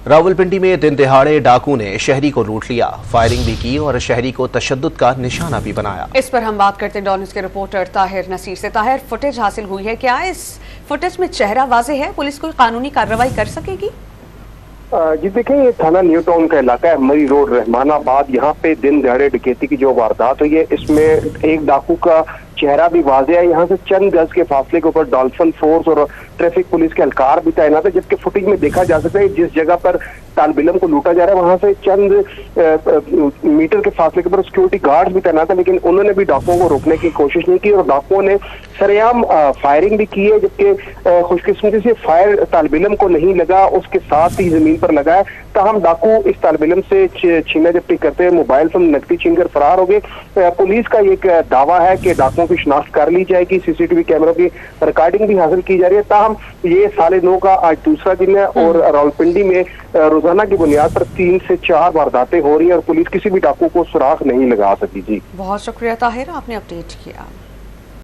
रावलपिंडी में दिन दिहाड़े डाकू ने शहरी को लूट लिया, फायरिंग भी की और शहरी को तशद्दुद का निशाना भी बनाया। इस पर हम बात करते हैं डॉन न्यूज़ के रिपोर्टर ताहिर नसीर से। ताहिर, फुटेज हासिल हुई है, क्या इस फुटेज में चेहरा वाज़ेह है? पुलिस कोई कानूनी कार्रवाई कर सकेगी? जी देखिए, ये थाना न्यू टाउन का इलाका है, मरी रोड, रहमानाबाद। यहाँ पे दिन दिहाड़े डकैती की जो वारदात हुई है, इसमें एक डाकू का चेहरा भी वाज़ेह है। यहाँ से चंद गज के फासले के ऊपर डॉल्फिन फोर्स और ट्रैफिक पुलिस के एहलकार भी तैनात है, जबकि फुटेज में देखा जा सकता है जिस जगह पर तालिब इल्म को लूटा जा रहा है वहां से चंद मीटर के फासले के ऊपर सिक्योरिटी गार्ड्स भी तैनात है, लेकिन उन्होंने भी डाकुओं को रोकने की कोशिश नहीं की और डाकुओं ने सरेआम फायरिंग भी की है, जबकि खुशकिस्मती से फायर तालिब इल्म को नहीं लगा, उसके साथ ही जमीन पर लगा है। तहम डाकू इस तालिब इल्म से छीना झपटी करते हुए मोबाइल फोन नकदी छीनकर फरार हो गए। पुलिस का एक दावा है कि डाकुओं की शिनाख्त कर ली जाएगी, सीसीटीवी कैमरों की रिकॉर्डिंग भी हासिल की जा रही है। ताहम ये साले 9 का आज दूसरा दिन है और रावलपिंडी में रोजाना की बुनियाद पर 3 से 4 वारदातें हो रही है और पुलिस किसी भी डाकू को सुराग नहीं लगा सकी। जी बहुत शुक्रिया ताहिर, आपने अपडेट किया।